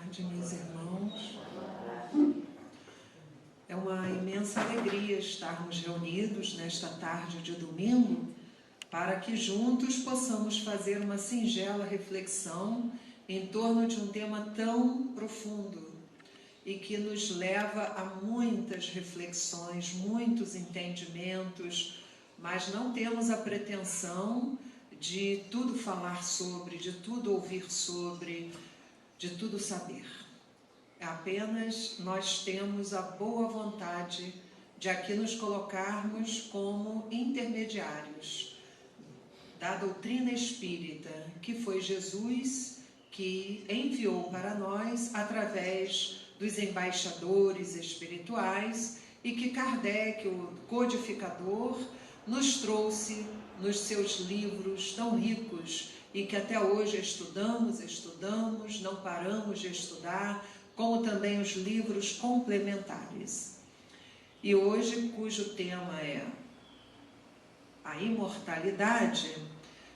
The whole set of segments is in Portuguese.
tarde, meus irmãos. É uma imensa alegria estarmos reunidos nesta tarde de domingo para que juntos possamos fazer uma singela reflexão em torno de um tema tão profundo e que nos leva a muitas reflexões, muitos entendimentos, mas não temos a pretensão de tudo falar sobre, de tudo ouvir sobre, de tudo saber. Apenas nós temos a boa vontade de aqui nos colocarmos como intermediários da doutrina espírita, que foi Jesus que enviou para nós através dos embaixadores espirituais e que Kardec, o codificador, nos trouxe nos seus livros tão ricos e que até hoje estudamos, não paramos de estudar, como também os livros complementares. E hoje, cujo tema é a imortalidade,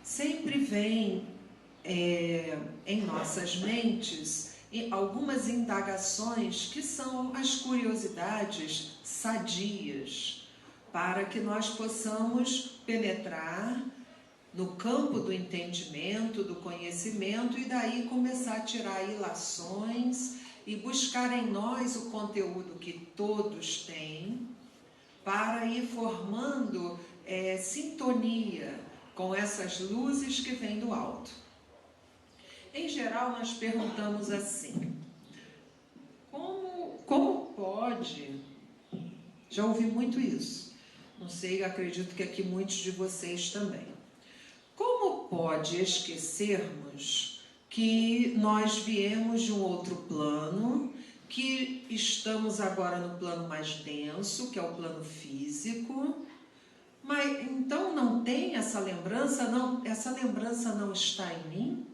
sempre vem em nossas mentes algumas indagações que são as curiosidades sadias, para que nós possamos penetrar no campo do entendimento, do conhecimento, e daí começar a tirar ilações e buscar em nós o conteúdo que todos têm, para ir formando sintonia com essas luzes que vêm do alto. Em geral, nós perguntamos assim: como pode... Já ouvi muito isso. Não sei, acredito que aqui muitos de vocês também. Como pode esquecermos que nós viemos de um outro plano, que estamos agora no plano mais denso, que é o plano físico, mas então não tem essa lembrança não está em mim?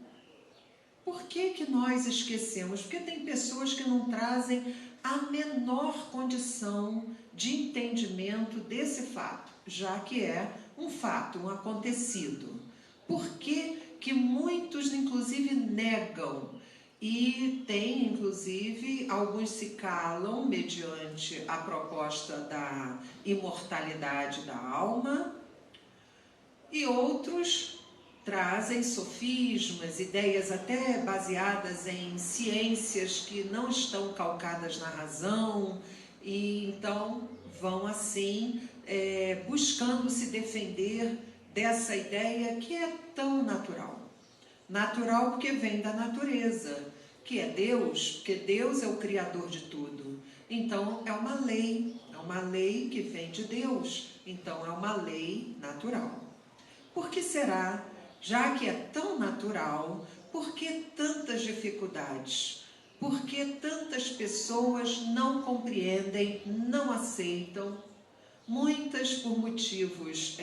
Por que nós esquecemos? Porque tem pessoas que não trazem a menor condição de entendimento desse fato, já que é um fato, um acontecido. Por que muitos, inclusive, negam? E tem, inclusive, alguns se calam mediante a proposta da imortalidade da alma, e outros trazem sofismas, ideias até baseadas em ciências que não estão calcadas na razão, e então vão assim buscando se defender dessa ideia que é tão natural. Natural porque vem da natureza, que é Deus, porque Deus é o Criador de tudo. Então é uma lei que vem de Deus, então é uma lei natural. Por que será, já que é tão natural, por que tantas dificuldades? Por que tantas pessoas não compreendem, não aceitam? Muitas por motivos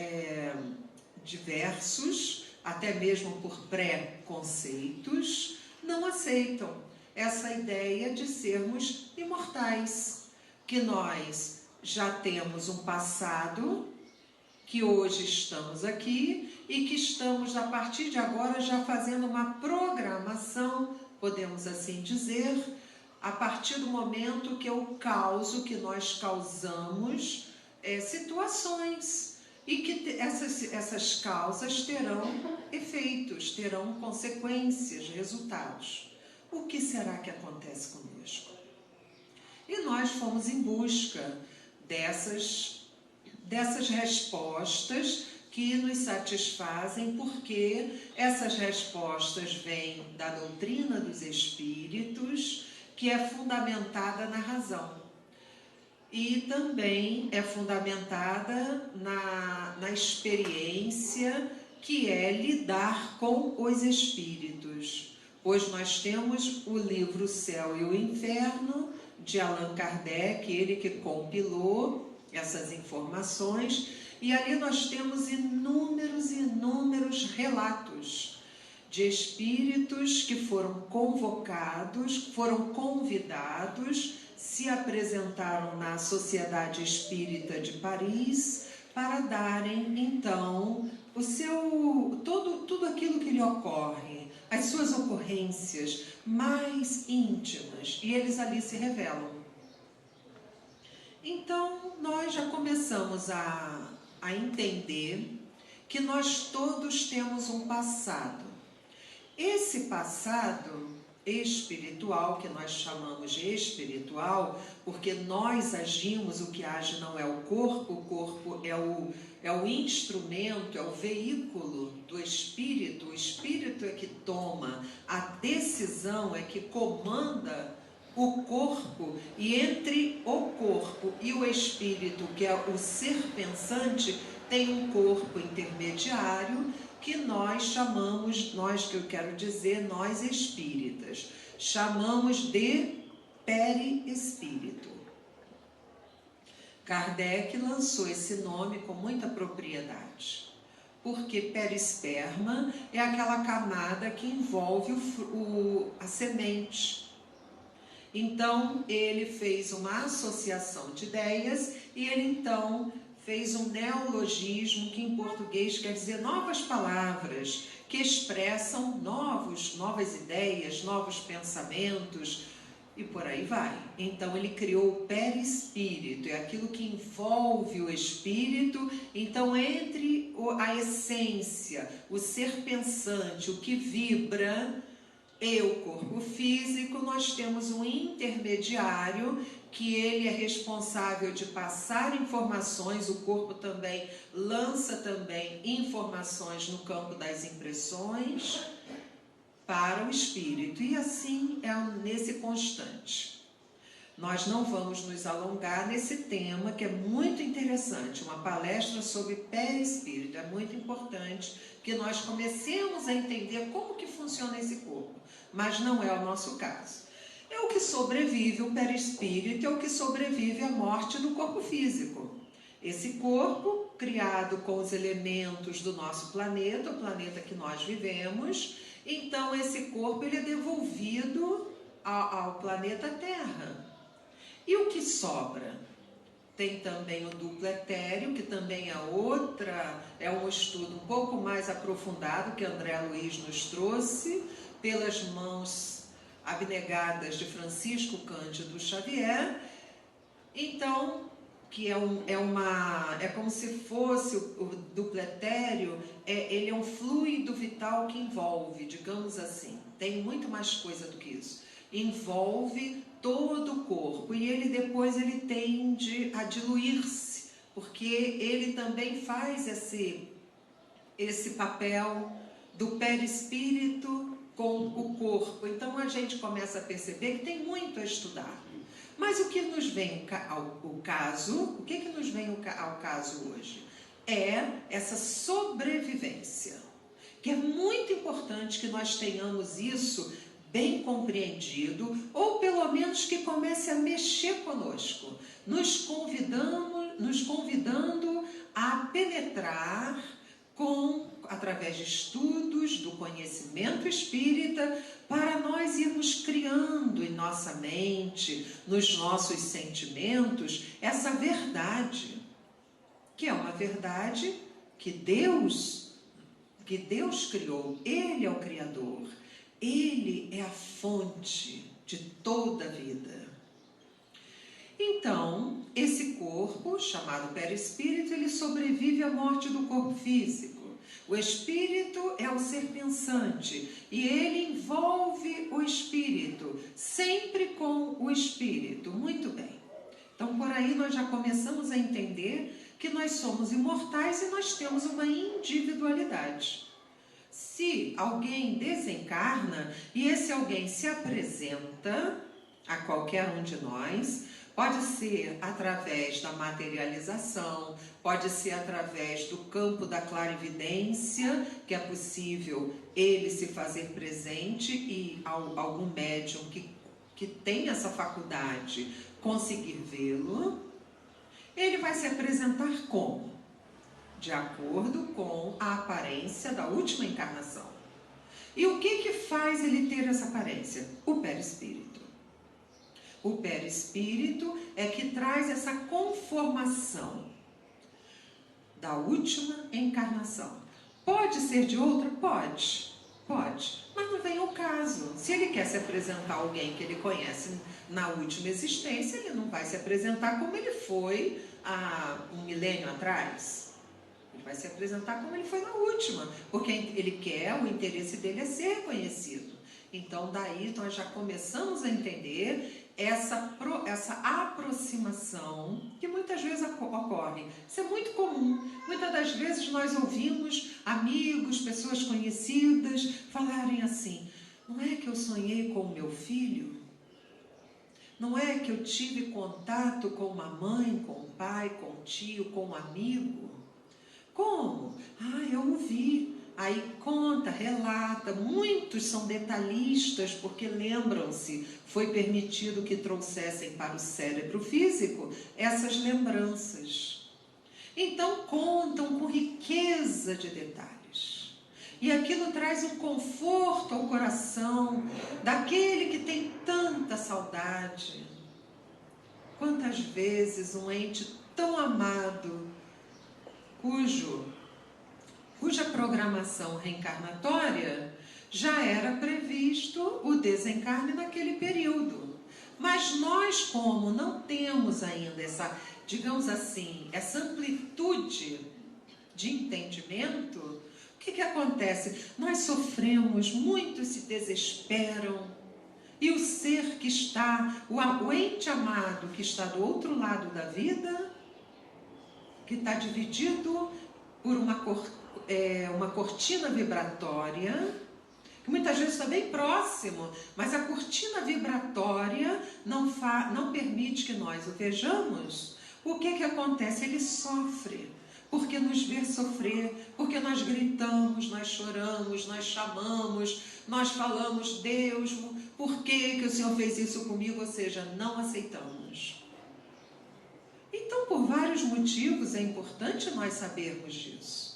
diversos, até mesmo por preconceitos, não aceitam essa ideia de sermos imortais, que nós já temos um passado, que hoje estamos aqui e que estamos, a partir de agora, já fazendo uma programação, podemos assim dizer, a partir do momento que eu causo, que nós causamos situações, e que essas causas terão efeitos, terão consequências, resultados. O que será que acontece conosco? E nós fomos em busca dessas respostas que nos satisfazem, porque essas respostas vêm da doutrina dos espíritos, que é fundamentada na razão. E também é fundamentada na experiência, que é lidar com os espíritos. Hoje nós temos o livro O Céu e o Inferno, de Allan Kardec, ele que compilou essas informações, e ali nós temos inúmeros relatos de espíritos que foram convocados, foram convidados, se apresentaram na Sociedade Espírita de Paris para darem, então, tudo aquilo que lhe ocorre, as suas ocorrências mais íntimas, e eles ali se revelam. Então, nós já começamos a entender que nós todos temos um passado. Esse passado espiritual, que nós chamamos de espiritual, porque nós agimos, o que age não é o corpo é o instrumento, é o veículo do espírito, o espírito é que toma a decisão, é que comanda o corpo, e entre o corpo e o espírito, que é o ser pensante, tem um corpo intermediário, que nós chamamos, nós espíritas, chamamos de perispírito. Kardec lançou esse nome com muita propriedade, porque perisperma é aquela camada que envolve a semente. Então, ele fez uma associação de ideias e ele então fez um neologismo, que em português quer dizer novas palavras, que expressam novas ideias, novos pensamentos, e por aí vai. Então ele criou o perispírito, é aquilo que envolve o espírito. Então, entre a essência, o ser pensante, o que vibra, e o corpo físico, nós temos um intermediário, que ele é responsável de passar informações. O corpo também lança informações no campo das impressões para o espírito, e assim é nesse constante. Nós não vamos nos alongar nesse tema, que é muito interessante, uma palestra sobre perispírito. É muito importante que nós comecemos a entender como que funciona esse corpo, mas não é o nosso caso. É o que sobrevive o perispírito, é o que sobrevive à morte do corpo físico. Esse corpo, criado com os elementos do nosso planeta, o planeta que nós vivemos, então esse corpo ele é devolvido ao planeta Terra. E o que sobra? Tem também o duplo etéreo, que também é um estudo um pouco mais aprofundado, que André Luiz nos trouxe, pelas mãos abnegadas de Francisco Cândido Xavier. Então, que é como se fosse o duplo etéreo, ele é um fluido vital que envolve, digamos assim, tem muito mais coisa do que isso, envolve todo o corpo, e ele depois ele tende a diluir-se, porque ele também faz esse papel do perispírito com o corpo. Então a gente começa a perceber que tem muito a estudar. Mas o que nos vem ao caso hoje é essa sobrevivência, que é muito importante que nós tenhamos isso bem compreendido, ou pelo menos que comece a mexer conosco, nos convidando a penetrar através de estudos do conhecimento espírita, para nós irmos criando em nossa mente, nos nossos sentimentos, essa verdade, que é uma verdade que Deus criou. Ele é o Criador, Ele é a fonte de toda a vida. Então, esse corpo, chamado perispírito, ele sobrevive à morte do corpo físico. O espírito é o ser pensante, e ele envolve o espírito, sempre com o espírito. Muito bem. Então, por aí nós já começamos a entender que nós somos imortais e nós temos uma individualidade. Se alguém desencarna e esse alguém se apresenta a qualquer um de nós, pode ser através da materialização, pode ser através do campo da clarividência, que é possível ele se fazer presente e algum médium que tem essa faculdade conseguir vê-lo. Ele vai se apresentar como? De acordo com a aparência da última encarnação. E o que faz ele ter essa aparência? O perispírito. O perispírito é que traz essa conformação da última encarnação. Pode ser de outra? Pode. Pode, mas não vem ao caso. Se ele quer se apresentar a alguém que ele conhece na última existência, ele não vai se apresentar como ele foi há um milênio atrás. Ele vai se apresentar como ele foi na última, porque ele quer, o interesse dele é ser reconhecido. Então, daí nós já começamos a entender essa aproximação que muitas vezes ocorre. Isso é muito comum. Muitas das vezes nós ouvimos amigos, pessoas conhecidas falarem assim: não é que eu sonhei com o meu filho? Não é que eu tive contato com uma mãe, com um pai, com um tio, com um amigo? Como? Eu o vi. Aí conta, relata, muitos são detalhistas porque lembram-se, foi permitido que trouxessem para o cérebro físico essas lembranças. Então contam com riqueza de detalhes. E aquilo traz um conforto ao coração daquele que tem tanta saudade. Quantas vezes um ente tão amado, cuja programação reencarnatória já era previsto o desencarne naquele período. Mas nós, como não temos ainda essa, digamos assim, essa amplitude de entendimento, o que acontece? Nós sofremos, muitos se desesperam, e o ser que está, o ente amado que está do outro lado da vida, que está dividido por uma cortina vibratória, que muitas vezes está bem próximo, mas a cortina vibratória não permite que nós o vejamos. O que acontece? Ele sofre, porque nos vê sofrer, porque nós gritamos, nós choramos, nós chamamos, nós falamos: Deus, por que o Senhor fez isso comigo? Ou seja, não aceitamos. Então, por vários motivos, é importante nós sabermos disso.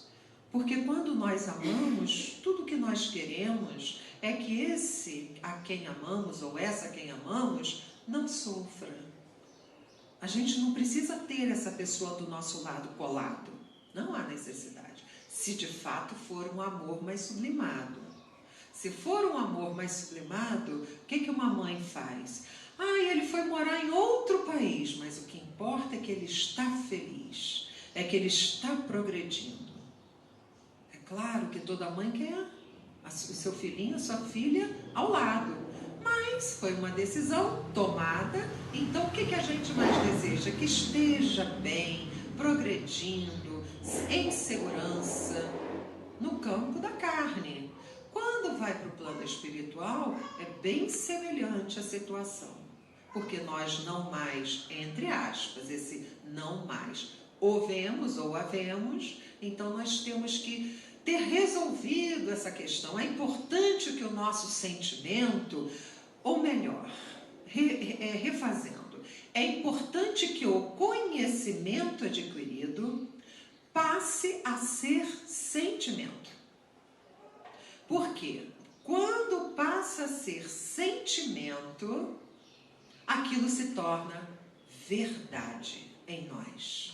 Porque quando nós amamos, tudo que nós queremos é que esse a quem amamos, ou essa a quem amamos, não sofra. A gente não precisa ter essa pessoa do nosso lado colado. Não há necessidade. Se de fato for um amor mais sublimado. Se for um amor mais sublimado, o que uma mãe faz? Ele foi morar em outro país, mas o que importa é que ele está feliz, é que ele está progredindo. É claro que toda mãe quer o seu filhinho, a sua filha ao lado, mas foi uma decisão tomada. Então o que a gente mais deseja? Que esteja bem, progredindo, em segurança, no campo da carne. Quando vai para o plano espiritual, é bem semelhante a situação. Porque nós não mais, entre aspas, esse não mais, ou vemos ou havemos, então nós temos que ter resolvido essa questão. É importante que o nosso sentimento, ou melhor, refazendo, é importante que o conhecimento adquirido passe a ser sentimento. Por quê? Quando passa a ser sentimento, aquilo se torna verdade em nós.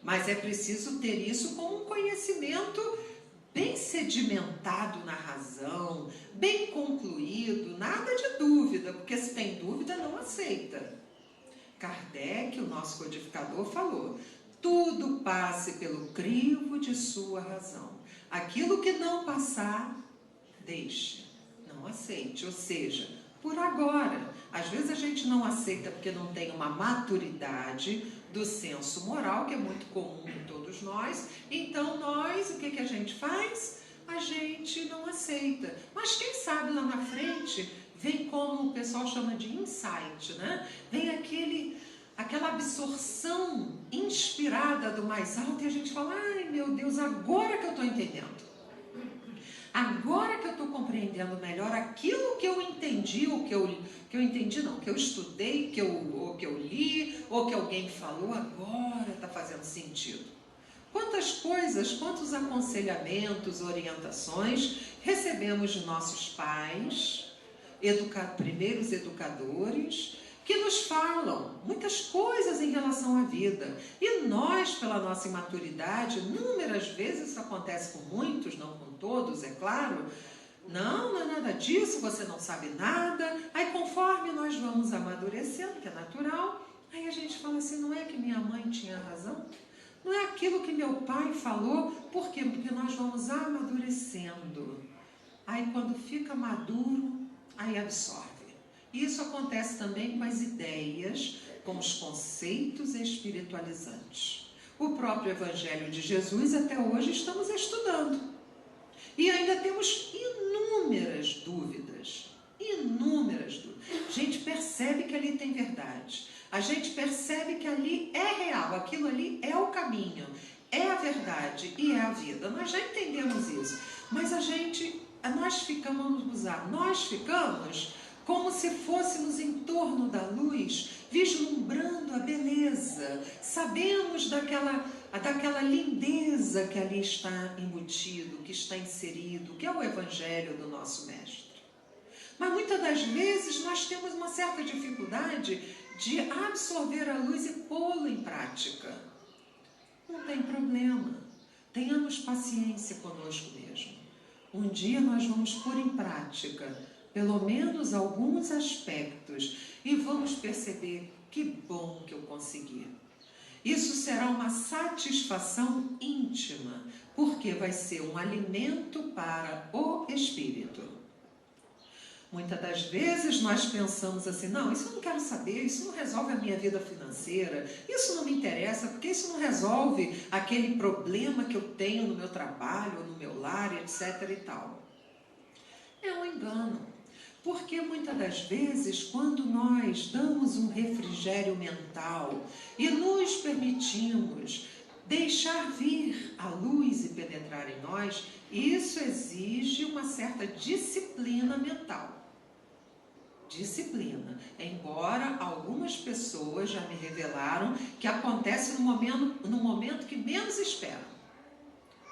Mas é preciso ter isso com um conhecimento bem sedimentado na razão, bem concluído, nada de dúvida, porque se tem dúvida, não aceita. Kardec, o nosso codificador, falou: tudo passe pelo crivo de sua razão. Aquilo que não passar, deixe, não aceite, ou seja, por agora. Às vezes a gente não aceita porque não tem uma maturidade do senso moral, que é muito comum em todos nós. Então nós, o que a gente faz? A gente não aceita. Mas quem sabe lá na frente vem, como o pessoal chama de insight, né? Vem aquela absorção inspirada do mais alto e a gente fala: ai meu Deus, agora que eu estou entendendo. Agora que eu estou compreendendo melhor aquilo que eu entendi, que eu estudei, que eu li, ou que alguém falou, agora está fazendo sentido. Quantas coisas, quantos aconselhamentos, orientações recebemos de nossos pais, primeiros educadores, que nos falam muitas coisas em relação à vida. E nós, pela nossa imaturidade, inúmeras vezes isso acontece com muitos, não com todos, é claro, Não é nada disso, você não sabe nada. Aí conforme nós vamos amadurecendo, que é natural, aí a gente fala assim, não é que minha mãe tinha razão? Não é aquilo que meu pai falou? Por quê? Porque nós vamos amadurecendo. Aí quando fica maduro, aí absorve. Isso acontece também com as ideias, com os conceitos espiritualizantes. O próprio Evangelho de Jesus até hoje estamos estudando. E ainda temos inúmeras dúvidas. Inúmeras dúvidas. A gente percebe que ali tem verdade. A gente percebe que ali é real. Aquilo ali é o caminho. É a verdade e é a vida. Nós já entendemos isso. Mas nós ficamos como se fôssemos em torno da luz, vislumbrando a beleza. Sabemos daquela lindeza que ali está embutido, que está inserido, que é o Evangelho do nosso Mestre. Mas muitas das vezes nós temos uma certa dificuldade de absorver a luz e pô-lo em prática. Não tem problema, tenhamos paciência conosco mesmo. Um dia nós vamos pôr em prática pelo menos alguns aspectos e vamos perceber que bom que eu consegui. Isso será uma satisfação íntima, porque vai ser um alimento para o espírito. Muitas das vezes nós pensamos assim, não, isso eu não quero saber, isso não resolve a minha vida financeira, isso não me interessa, porque isso não resolve aquele problema que eu tenho no meu trabalho, no meu lar, etc. e tal. É um engano. Porque muitas das vezes, quando nós damos um refrigério mental e nos permitimos deixar vir a luz e penetrar em nós, isso exige uma certa disciplina mental. Disciplina. Embora algumas pessoas já me revelaram que acontece no momento que menos esperam.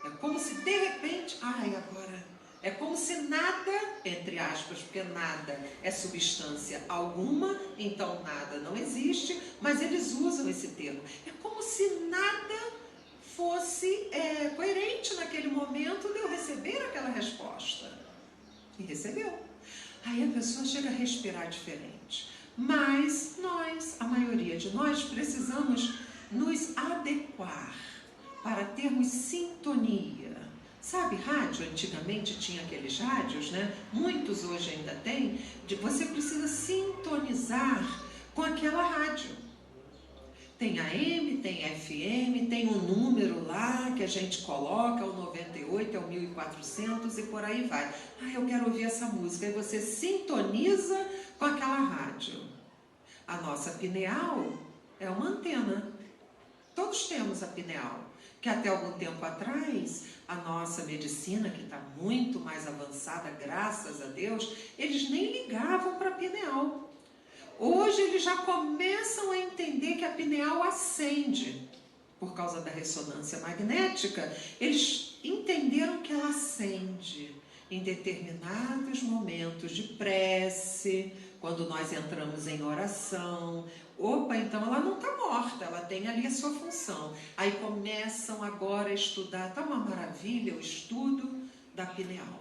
É como se de repente, agora... É como se nada, entre aspas, porque nada é substância alguma, então nada não existe, mas eles usam esse termo. É como se nada fosse coerente naquele momento de eu receber aquela resposta. E recebeu. Aí a pessoa chega a respirar diferente. Mas nós, a maioria de nós, precisamos nos adequar para termos sintonia. Sabe, rádio, antigamente tinha aqueles rádios, né? Muitos hoje ainda tem. Você precisa sintonizar com aquela rádio. Tem AM, tem FM, tem um número lá que a gente coloca, o 98, é o 1400 e por aí vai. Eu quero ouvir essa música. Aí você sintoniza com aquela rádio. A nossa pineal é uma antena. Todos temos a pineal. Que até algum tempo atrás, a nossa medicina, que está muito mais avançada, graças a Deus, eles nem ligavam para a pineal. Hoje eles já começam a entender que a pineal acende. Por causa da ressonância magnética, eles entenderam que ela acende em determinados momentos de prece, quando nós entramos em oração. Então ela não está morta, ela tem ali a sua função. Aí começam agora a estudar, está uma maravilha o estudo da pineal,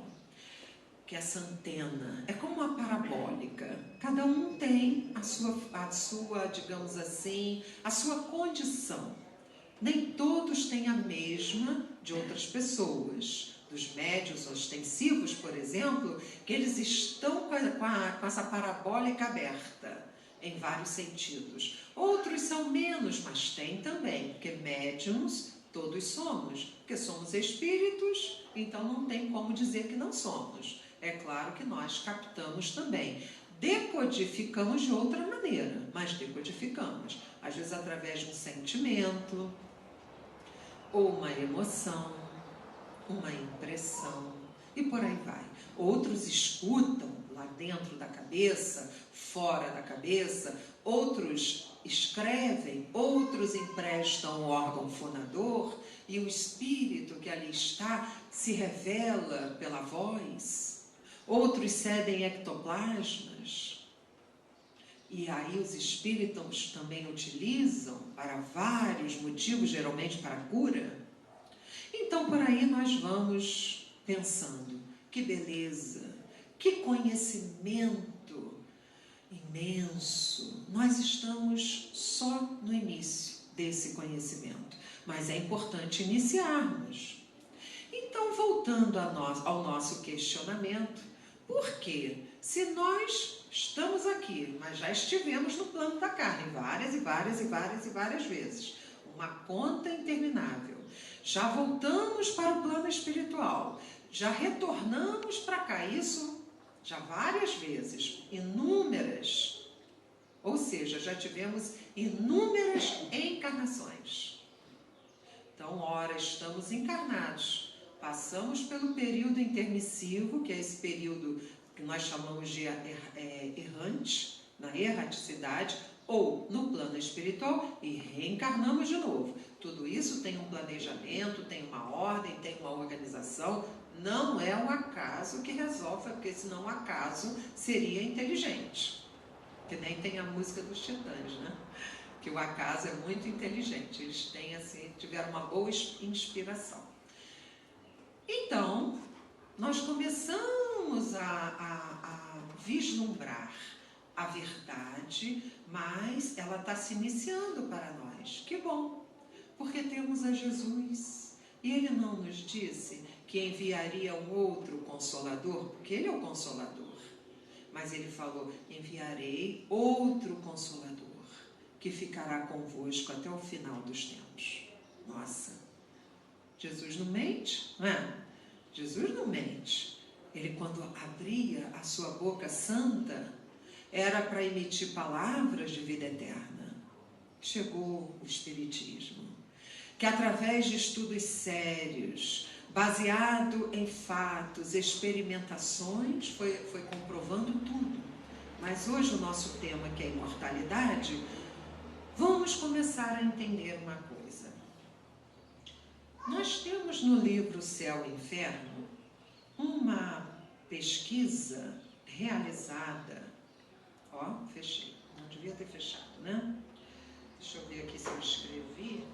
que essa antena é como uma parabólica. Cada um tem a sua, digamos assim, a sua condição. Nem todos têm a mesma de outras pessoas. Dos médiuns ostensivos, por exemplo, que eles estão com essa parabólica aberta em vários sentidos. Outros são menos, mas tem também, porque médiuns todos somos, porque somos espíritos, então não tem como dizer que não somos. É claro que nós captamos também. Decodificamos de outra maneira, mas decodificamos. Às vezes através de um sentimento, ou uma emoção, uma impressão, e por aí vai. Outros escutam lá dentro da cabeça, fora da cabeça, outros escrevem, outros emprestam o órgão fonador, e o espírito que ali está se revela pela voz. Outros cedem ectoplasmas, e aí os espíritos também utilizam para vários motivos, geralmente para a cura. Então, por aí nós vamos pensando, que beleza, Que conhecimento imenso! Nós estamos só no início desse conhecimento, mas é importante iniciarmos. Então, voltando ao nosso questionamento, por quê? Se nós estamos aqui, mas já estivemos no plano da carne várias e várias e várias e várias vezes, uma conta interminável, já voltamos para o plano espiritual, já retornamos para cá, isso já várias vezes, inúmeras, ou seja, já tivemos inúmeras encarnações. Então, ora, estamos encarnados, passamos pelo período intermissivo, que é esse período que nós chamamos de errante, na erraticidade, ou no plano espiritual, e reencarnamos de novo. Tudo isso tem um planejamento, tem uma ordem, tem uma organização. Não é um acaso que resolve, porque senão o acaso seria inteligente. Que nem tem a música dos Titãs, né? Que o acaso é muito inteligente. Eles têm, assim, tiveram uma boa inspiração. Então, nós começamos a vislumbrar a verdade, mas ela está se iniciando para nós. Que bom, porque temos a Jesus. E Ele não nos disse que enviaria um outro Consolador, porque Ele é o Consolador. Mas Ele falou, enviarei outro Consolador, que ficará convosco até o final dos tempos. Nossa, Jesus não mente, não é? Jesus não mente. Ele, quando abria a sua boca santa, era para emitir palavras de vida eterna. Chegou o Espiritismo, que através de estudos sérios, baseado em fatos, experimentações, foi comprovando tudo. Mas hoje o nosso tema, que é a imortalidade, vamos começar a entender uma coisa. Nós temos no livro Céu e Inferno uma pesquisa realizada. Ó, fechei. Não devia ter fechado, né? Deixa eu ver aqui se eu escrevi.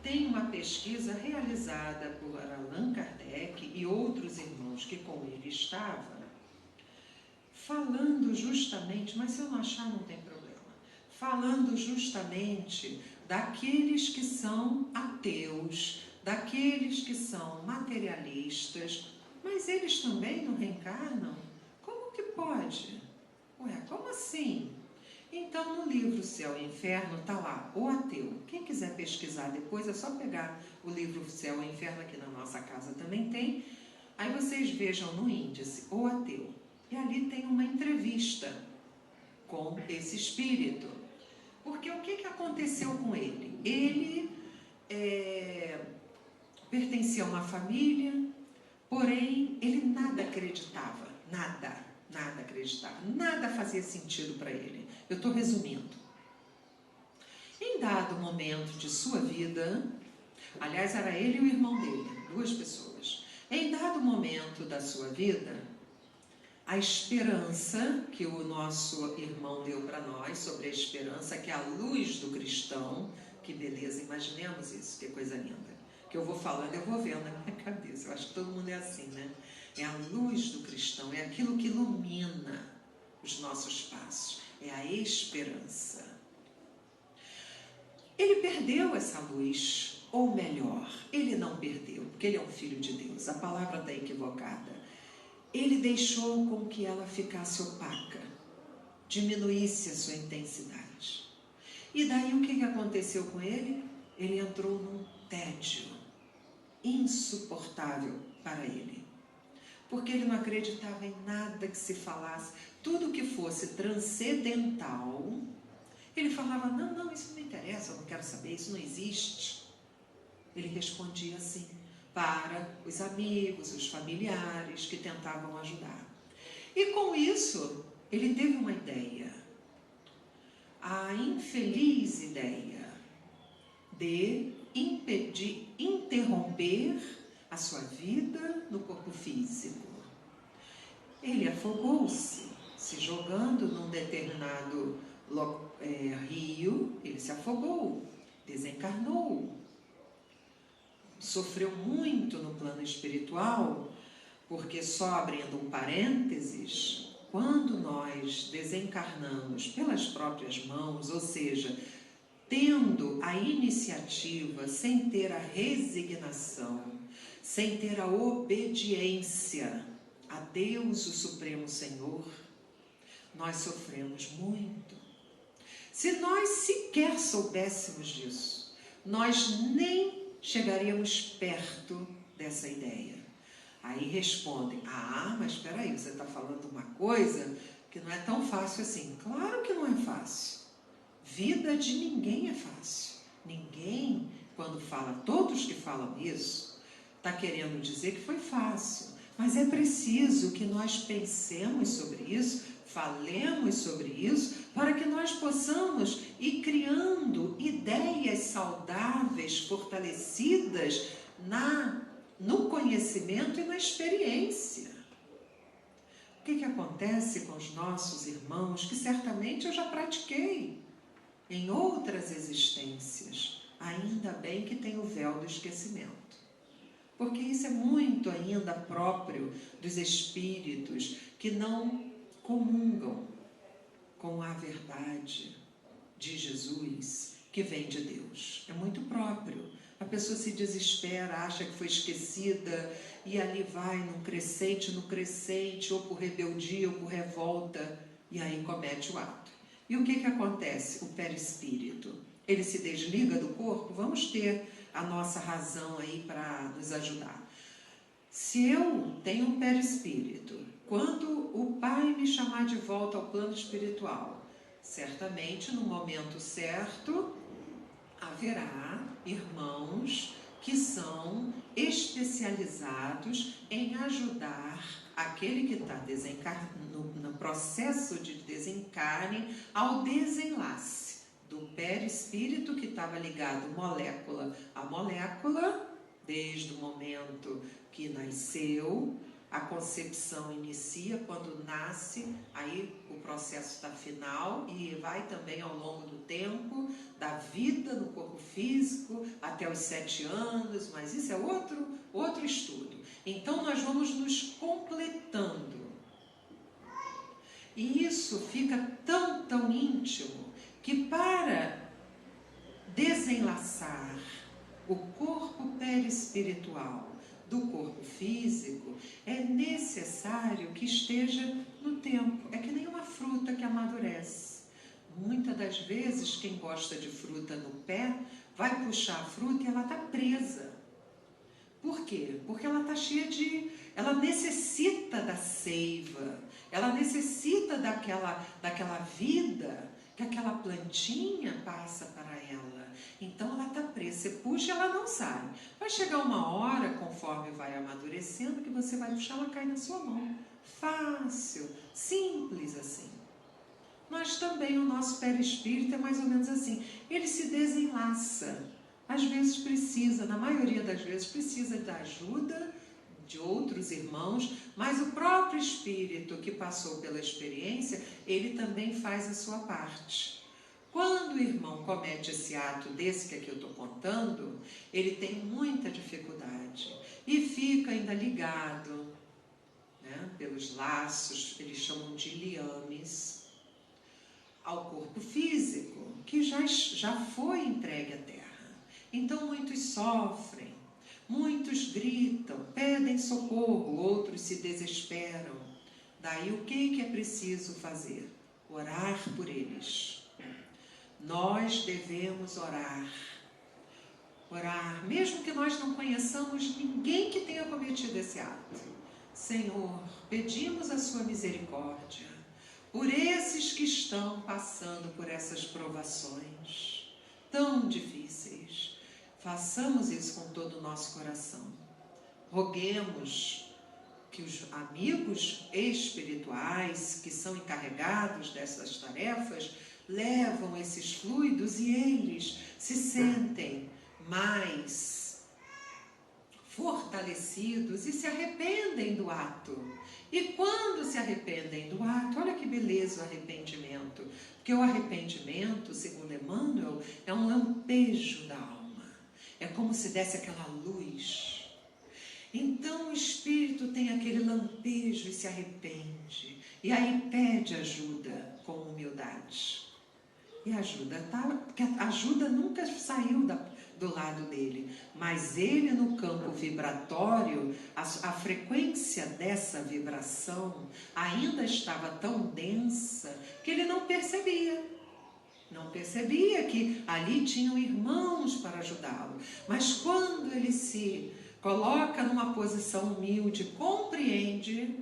Tem uma pesquisa realizada por Allan Kardec e outros irmãos que com ele estavam, falando justamente, mas se eu não achar não tem problema, falando justamente daqueles que são ateus, daqueles que são materialistas, mas eles também não reencarnam? Como que pode? Ué, como assim? Então, no livro Céu e Inferno está lá, o ateu. Quem quiser pesquisar depois, é só pegar o livro Céu e Inferno, aqui na nossa casa também tem. Aí vocês vejam no índice, o ateu. E ali tem uma entrevista com esse espírito. Porque o que aconteceu com ele? Ele pertencia a uma família, porém ele nada acreditava, nada acreditava, nada fazia sentido para ele. Eu estou resumindo. Em dado momento de sua vida, aliás, era ele e o irmão dele, duas pessoas. Em dado momento da sua vida, a esperança que o nosso irmão deu para nós, sobre a esperança, que é a luz do cristão, que beleza, imaginemos isso, que coisa linda. Que eu vou falando, eu vou vendo na minha cabeça, eu acho que todo mundo é assim, né? É a luz do cristão, é aquilo que ilumina os nossos passos, é a esperança. Ele perdeu essa luz, ou melhor, ele não perdeu, porque ele é um filho de Deus, a palavra está equivocada. Ele deixou com que ela ficasse opaca, diminuísse a sua intensidade. E daí o que aconteceu com ele? Ele entrou num tédio insuportável para ele. Porque ele não acreditava em nada que se falasse. Tudo que fosse transcendental, ele falava, não, isso não me interessa, eu não quero saber, isso não existe. Ele respondia assim para os amigos, os familiares que tentavam ajudar. E com isso, ele teve uma ideia. A infeliz ideia de interromper a sua vida no corpo físico. Ele afogou-se, se jogando num determinado rio, ele se afogou, desencarnou. Sofreu muito no plano espiritual, Porque só abrindo um parênteses, quando nós desencarnamos pelas próprias mãos, ou seja, tendo a iniciativa, sem ter a resignação, sem ter a obediência a Deus, o Supremo Senhor, nós sofremos muito. Se nós sequer soubéssemos disso, nós nem chegaríamos perto dessa ideia. Aí respondem, mas espera aí, você está falando uma coisa que não é tão fácil assim. Claro que não é fácil. Vida de ninguém é fácil. Ninguém, quando fala, todos que falam isso, está querendo dizer que foi fácil. Mas é preciso que nós pensemos sobre isso, falemos sobre isso, para que nós possamos ir criando ideias saudáveis, fortalecidas no conhecimento e na experiência. O que acontece com os nossos irmãos, que certamente eu já pratiquei em outras existências, ainda bem que tem o véu do esquecimento. Porque isso é muito ainda próprio dos espíritos que não comungam com a verdade de Jesus, que vem de Deus. É muito próprio. A pessoa se desespera, acha que foi esquecida, e ali vai num crescente, ou por rebeldia, ou por revolta, e aí comete o ato. E o que acontece? O perispírito, ele se desliga do corpo. Vamos ter a nossa razão aí para nos ajudar. Se eu tenho um perispírito, quando o Pai me chamar de volta ao plano espiritual, certamente no momento certo haverá irmãos que são especializados em ajudar aquele que está no processo de desencarne ao desenlace do perispírito que estava ligado molécula a molécula, desde o momento que nasceu. A concepção inicia quando nasce, aí o processo está final e vai também ao longo do tempo, da vida no corpo físico, até os 7 anos, mas isso é outro estudo. Então nós vamos nos completando. E isso fica tão íntimo que para desenlaçar o corpo perispiritual do corpo físico, é necessário que esteja no tempo. É que nem uma fruta que amadurece. Muitas das vezes, quem gosta de fruta no pé, vai puxar a fruta e ela está presa. Por quê? Porque ela está cheia ela necessita da seiva, ela necessita daquela vida que aquela plantinha passa para ela. Então ela está presa, você puxa e ela não sai. Vai chegar uma hora, conforme vai amadurecendo, que você vai puxar, ela cai na sua mão. Fácil, simples assim. Nós também, o nosso perispírito é mais ou menos assim. Ele se desenlaça. Às vezes precisa, na maioria das vezes precisa da ajuda de outros irmãos, mas o próprio espírito que passou pela experiência, ele também faz a sua parte. Quando o irmão comete esse ato desse que aqui eu estou contando, ele tem muita dificuldade e fica ainda ligado, né, pelos laços, eles chamam de liames, ao corpo físico, que já foi entregue à Terra. Então muitos sofrem, muitos gritam, pedem socorro, outros se desesperam. Daí o que é preciso fazer? Orar por eles. Nós devemos orar. Orar, mesmo que nós não conheçamos ninguém que tenha cometido esse ato. Senhor, pedimos a sua misericórdia por esses que estão passando por essas provações tão difíceis. Façamos isso com todo o nosso coração. Roguemos que os amigos espirituais que são encarregados dessas tarefas levam esses fluidos e eles se sentem mais fortalecidos e se arrependem do ato. E quando se arrependem do ato, olha que beleza o arrependimento, porque o arrependimento, segundo Emmanuel, é um lampejo da alma, é como se desse aquela luz. Então o espírito tem aquele lampejo e se arrepende. E aí pede ajuda com humildade. E ajuda, porque a ajuda nunca saiu do lado dele. Mas ele, no campo vibratório, a frequência dessa vibração ainda estava tão densa que ele não percebia. Não percebia que ali tinham irmãos para ajudá-lo. Mas quando ele se coloca numa posição humilde, compreende,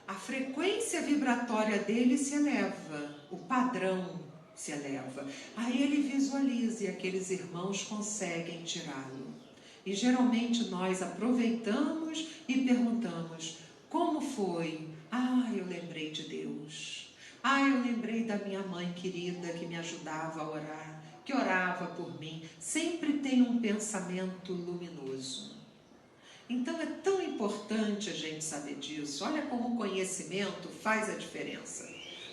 a frequência vibratória dele se eleva, o padrão se eleva. Aí ele visualiza e aqueles irmãos conseguem tirá-lo. E geralmente nós aproveitamos e perguntamos: como foi? Ah, eu lembrei de Deus. Ah, eu lembrei da minha mãe querida que me ajudava a orar, que orava por mim. Sempre tem um pensamento luminoso. Então é tão importante a gente saber disso. Olha como o conhecimento faz a diferença.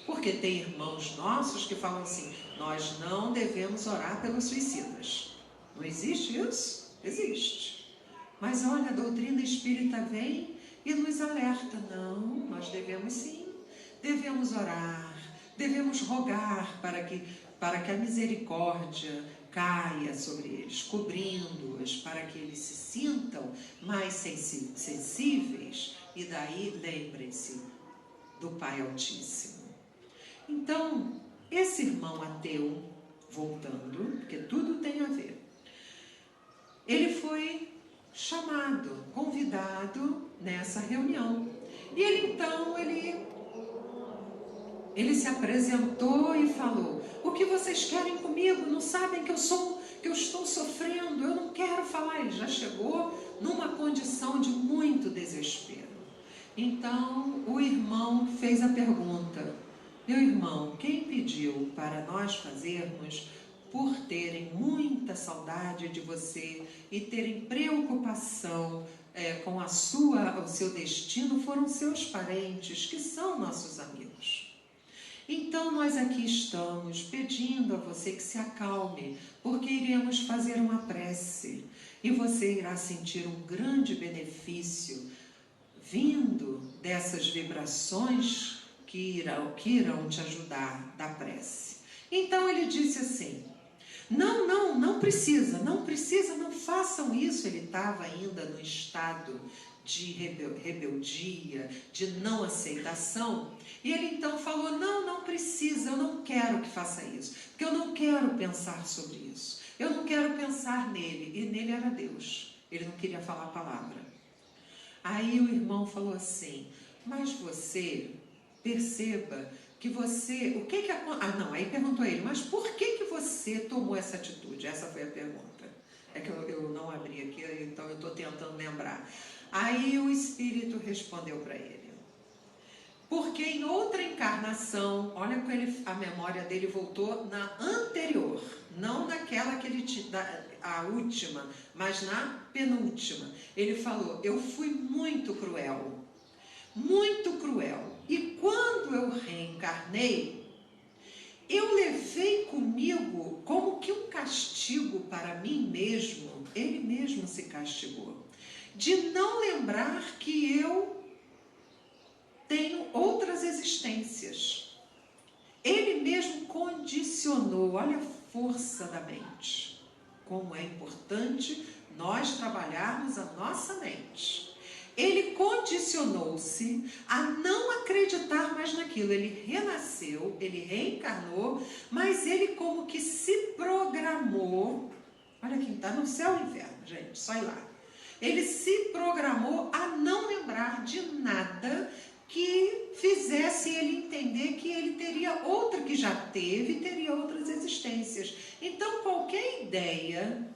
Porque tem irmãos nossos que falam assim: nós não devemos orar pelos suicidas. Não existe isso? Existe. Mas olha, a doutrina espírita vem e nos alerta: não, nós devemos sim. Devemos orar, devemos rogar para que a misericórdia caia sobre eles, cobrindo-os, para que eles se sintam mais sensíveis. E daí lembrem-se do Pai Altíssimo. Então, esse irmão ateu, voltando, porque tudo tem a ver, ele foi chamado, convidado nessa reunião. E ele então, ele se apresentou e falou: o que vocês querem comigo? Não sabem que eu estou sofrendo? Eu não quero falar. Ele já chegou numa condição de muito desespero. Então o irmão fez a pergunta: meu irmão, quem pediu para nós fazermos por terem muita saudade de você e terem preocupação com o seu destino foram seus parentes, que são nossos amigos. Então nós aqui estamos pedindo a você que se acalme, porque iremos fazer uma prece e você irá sentir um grande benefício vindo dessas vibrações que irão te ajudar da prece. Então ele disse assim: não precisa, não façam isso. Ele estava ainda no estado de rebeldia, de não aceitação. E ele então falou: não precisa, eu não quero que faça isso, porque eu não quero pensar sobre isso, eu não quero pensar nele. E nele era Deus, ele não queria falar a palavra. Aí o irmão falou assim: mas você perceba que você, aí perguntou a ele: mas por que você tomou essa atitude? Essa foi a pergunta. É que eu não abri aqui, então eu estou tentando lembrar. Aí o Espírito respondeu para ele: porque em outra encarnação, olha como a memória dele voltou na anterior, não naquela que ele a última, mas na penúltima. Ele falou: eu fui muito cruel, e quando eu reencarnei, eu levei comigo como que um castigo para mim mesmo. Ele mesmo se castigou de não lembrar que eu tenho outras existências. Ele mesmo condicionou. Olha a força da mente, como é importante nós trabalharmos a nossa mente. Ele condicionou-se a não acreditar mais naquilo. Ele renasceu, ele reencarnou, mas ele como que se programou. Olha quem está no céu e inferno, gente, só ir lá. Ele se programou a não lembrar de nada que fizesse ele entender que ele teria outra, que já teria outras existências. Então qualquer ideia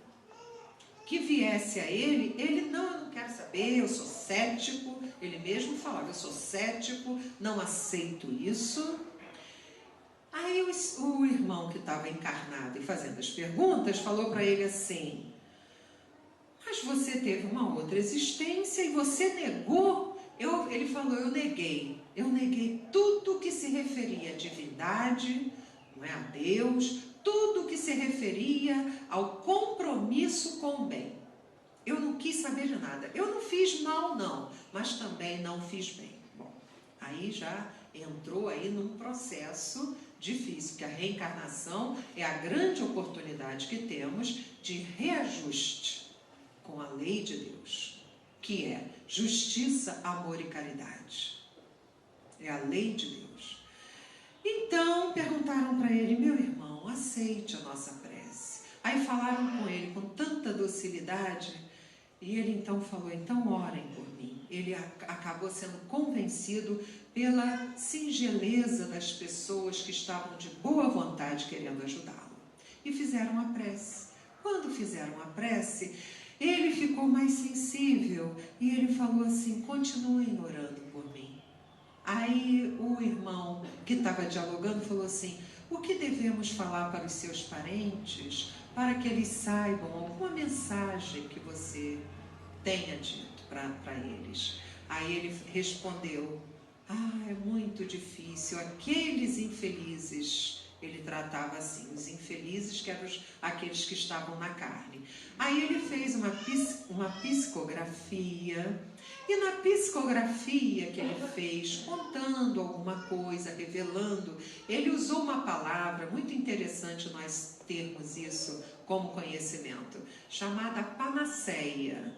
que viesse a ele, eu não quero saber, eu sou cético. Ele mesmo falava: eu sou cético, não aceito isso. Aí o irmão que estava encarnado e fazendo as perguntas falou para ele assim: mas você teve uma outra existência e você negou. Ele falou: eu neguei tudo que se referia à divindade, não é, a Deus, tudo que se referia ao compromisso com o bem. eu não quis saber de nada. Eu não fiz mal, não, mas também não fiz bem. Bom, aí já entrou aí num processo difícil, que a reencarnação é a grande oportunidade que temos de reajuste com a lei de Deus, que é justiça, amor e caridade. É a lei de Deus. Então, perguntaram para ele: meu irmão, aceite a nossa prece. Aí falaram com ele com tanta docilidade, e ele então falou: então orem por mim. Ele acabou sendo convencido pela singeleza das pessoas que estavam de boa vontade querendo ajudá-lo. E fizeram a prece. Quando fizeram a prece, ele ficou mais sensível e ele falou assim: continuem orando por mim. Aí o irmão que estava dialogando falou assim: o que devemos falar para os seus parentes para que eles saibam alguma mensagem que você tenha dito para eles? Aí ele respondeu: é muito difícil, aqueles infelizes, ele tratava assim, os infelizes que eram aqueles que estavam na carne. Aí ele fez uma psicografia, e na psicografia que ele fez, contando alguma coisa, revelando, ele usou uma palavra muito interessante nós termos isso como conhecimento, chamada panaceia.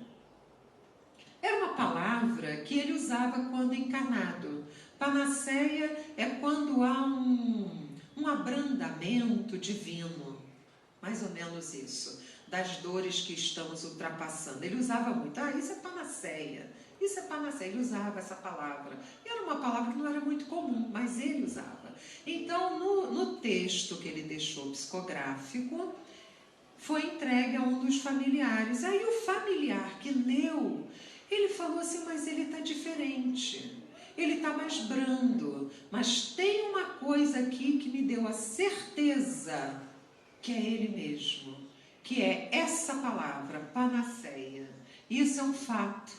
Era uma palavra que ele usava quando encarnado. Panaceia é quando há um abrandamento divino, mais ou menos isso, das dores que estamos ultrapassando. Ele usava muito: isso é panaceia, isso é panaceia. Ele usava essa palavra. Era uma palavra que não era muito comum, mas ele usava. Então, no texto que ele deixou psicográfico, foi entregue a um dos familiares. Aí o familiar que leu, ele falou assim: mas ele está diferente, ele está mais brando, mas tem uma coisa aqui que me deu a certeza que é ele mesmo, que é essa palavra, panaceia. Isso é um fato.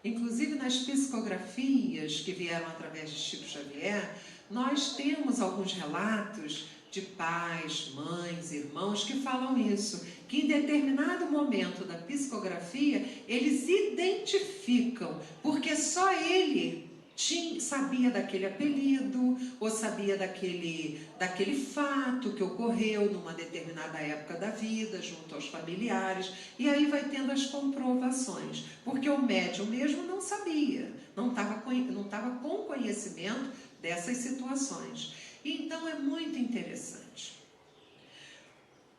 Inclusive nas psicografias que vieram através de Chico Xavier, nós temos alguns relatos de pais, mães, irmãos que falam isso, que em determinado momento da psicografia eles identificam, porque só ele sabia daquele apelido, ou sabia daquele fato que ocorreu numa determinada época da vida, junto aos familiares, e aí vai tendo as comprovações, porque o médium mesmo não sabia, não estava com conhecimento dessas situações. Então é muito interessante.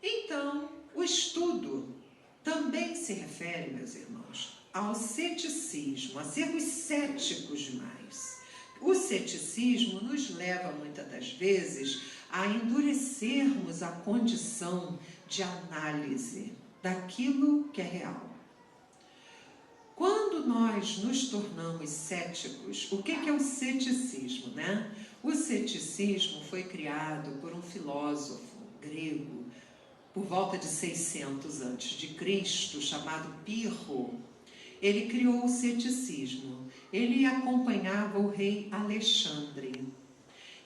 Então, o estudo também se refere, meus irmãos, ao ceticismo, a sermos céticos demais. O ceticismo nos leva, muitas das vezes, a endurecermos a condição de análise daquilo que é real. Quando nós nos tornamos céticos, o que é o ceticismo, né? O ceticismo foi criado por um filósofo grego por volta de 600 a.C., chamado Pirro. Ele criou o ceticismo. Ele acompanhava o rei Alexandre.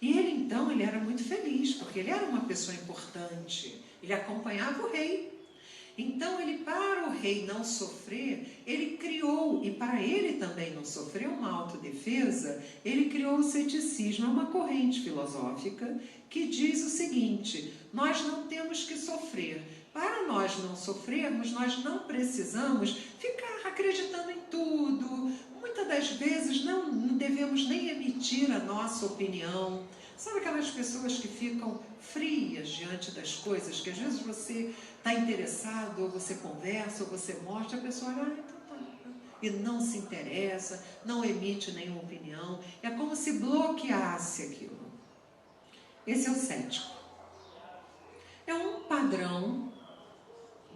E ele era muito feliz, porque ele era uma pessoa importante. Ele acompanhava o rei. Então, para o rei não sofrer, ele criou, e para ele também não sofrer uma autodefesa, ele criou o ceticismo. É uma corrente filosófica que diz o seguinte: nós não temos que sofrer. Para nós não sofrermos, nós não precisamos ficar acreditando em tudo. Muitas das vezes não devemos nem emitir a nossa opinião. Sabe aquelas pessoas que ficam frias diante das coisas, que às vezes você está interessado, ou você conversa, ou você mostra, a pessoa olha, então tá, e não se interessa, não emite nenhuma opinião. É como se bloqueasse aquilo. Esse é o cético. É um padrão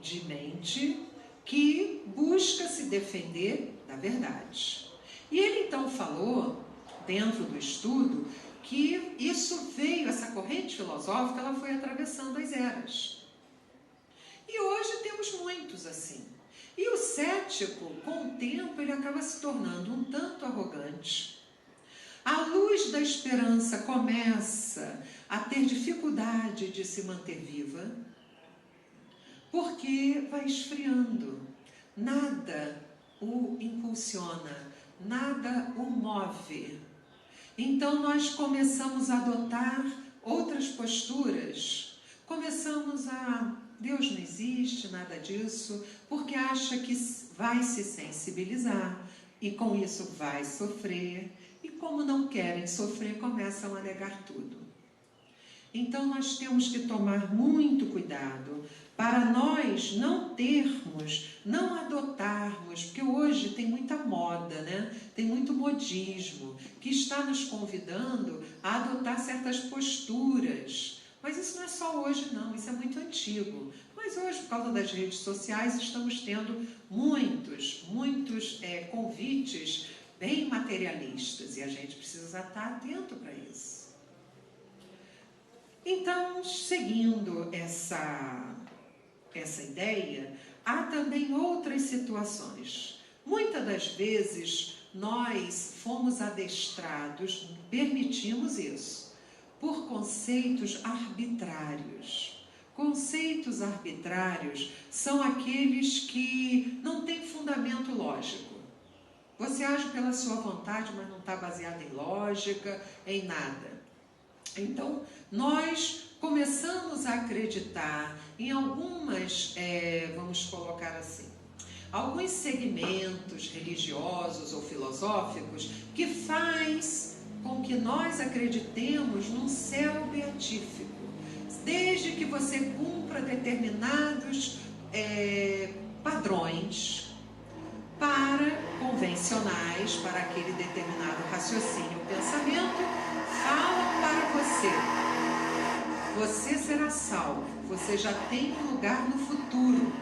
de mente que busca se defender da verdade. E ele então falou, dentro do estudo, que isso veio, essa corrente filosófica, ela foi atravessando as eras. E hoje temos muitos assim. E o cético, com o tempo, ele acaba se tornando um tanto arrogante. A luz da esperança começa a ter dificuldade de se manter viva, porque vai esfriando. nada o impulsiona, nada o move. Então nós começamos a adotar outras posturas, começamos a... Deus não existe, nada disso, porque acha que vai se sensibilizar e com isso vai sofrer, e como não querem sofrer, começam a negar tudo. Então nós temos que tomar muito cuidado para nós não termos, não adotarmos, porque hoje tem muita moda, né? Tem muito modismo que está nos convidando a adotar certas posturas. Mas isso não é só hoje não, isso é muito antigo. Mas hoje, por causa das redes sociais, estamos tendo muitos convites bem materialistas e a gente precisa estar atento para isso. Então, seguindo essa ideia, há também outras situações. Muitas das vezes nós fomos adestrados, permitimos isso, por conceitos arbitrários. Conceitos arbitrários são aqueles que não têm fundamento lógico. Você age pela sua vontade, mas não está baseado em lógica, em nada. Então, nós começamos a acreditar em algumas, vamos colocar assim, alguns segmentos religiosos ou filosóficos que faz com que nós acreditemos num céu beatífico, desde que você cumpra determinados padrões convencionais para aquele determinado raciocínio ou pensamento, falam para você: você será salvo, você já tem um lugar no futuro.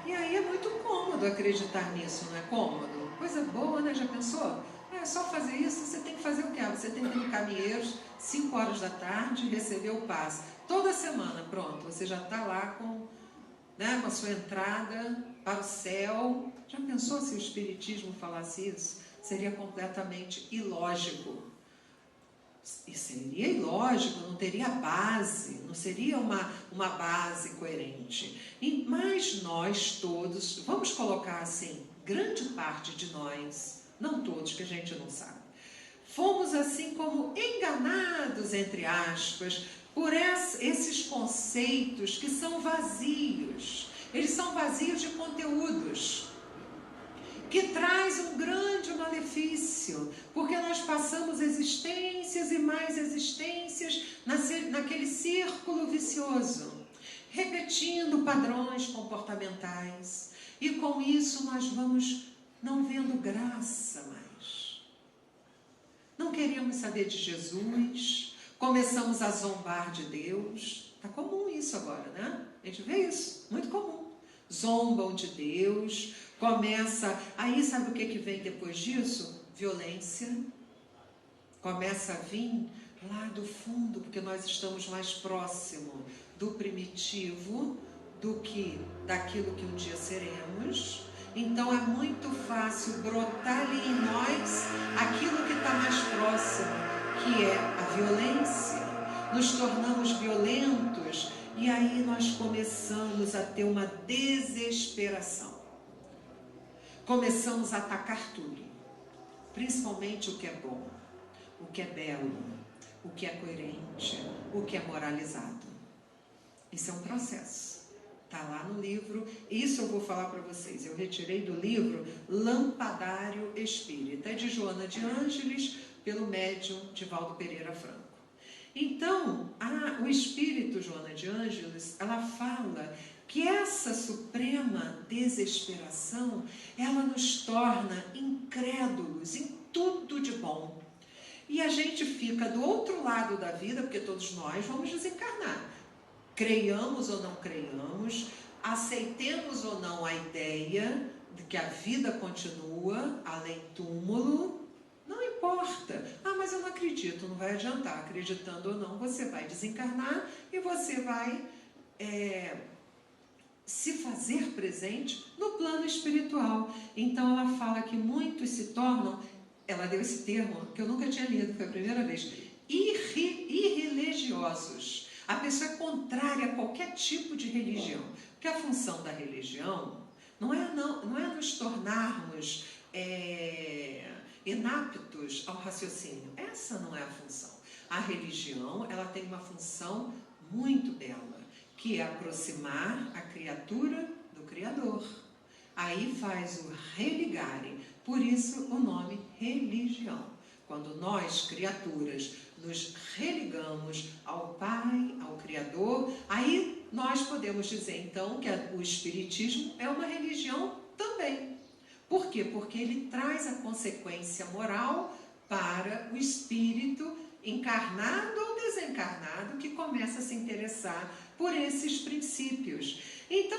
E aí é muito cômodo acreditar nisso, não é cômodo? Coisa boa, né? Já pensou? É só fazer isso, você tem que fazer o quê? Você tem que ir no Caminheiros, 5 horas da tarde, receber o passe. Toda semana, pronto, você já está lá com a sua entrada para o céu. Já pensou se o Espiritismo falasse isso? Seria completamente ilógico. E seria ilógico, não teria base, não seria uma base coerente. Mas nós todos, vamos colocar assim, grande parte de nós, não todos, que a gente não sabe, fomos assim como enganados, entre aspas, por esses conceitos que são vazios. Eles são vazios de conteúdos, que traz um grande malefício, porque nós passamos existências e mais existências naquele círculo vicioso, repetindo padrões comportamentais, e com isso nós vamos não vendo graça mais. Não queríamos saber de Jesus, começamos a zombar de Deus. Está comum isso agora, né? A gente vê isso, muito comum. Zombam de Deus, começa... Aí sabe o que vem depois disso? Violência. Começa a vir lá do fundo, porque nós estamos mais próximo do primitivo do que daquilo que um dia seremos. Então é muito fácil brotar ali em nós aquilo que está mais próximo, que é a violência. Nos tornamos violentos e aí nós começamos a ter uma desesperação. Começamos a atacar tudo, principalmente o que é bom, o que é belo, o que é coerente, o que é moralizado. Isso é um processo. Está lá no livro, isso eu vou falar para vocês. Eu retirei do livro Lampadário Espírita, é de Joana de Ângeles, pelo médium Divaldo Pereira Franco. Então, o espírito Joana de Ângeles, ela fala que essa suprema desesperação, ela nos torna incrédulos em tudo de bom. E a gente fica do outro lado da vida, porque todos nós vamos desencarnar. Creiamos ou não creiamos, aceitemos ou não a ideia de que a vida continua além túmulo, não importa. Mas eu não acredito, não vai adiantar. Acreditando ou não, você vai desencarnar e você vai se fazer presente no plano espiritual. Então ela fala que muitos se tornam, ela deu esse termo que eu nunca tinha lido, foi a primeira vez, irreligiosos. A pessoa é contrária a qualquer tipo de religião, porque a função da religião não é nos tornarmos inaptos ao raciocínio. Essa não é a função. A religião, ela tem uma função muito bela, que é aproximar a criatura do Criador. Aí faz o religarem, por isso o nome religião. Quando nós, criaturas, nos religamos ao Pai, ao Criador, aí nós podemos dizer então que o Espiritismo é uma religião também. Por quê? Porque ele traz a consequência moral para o espírito encarnado ou desencarnado que começa a se interessar por esses princípios. Então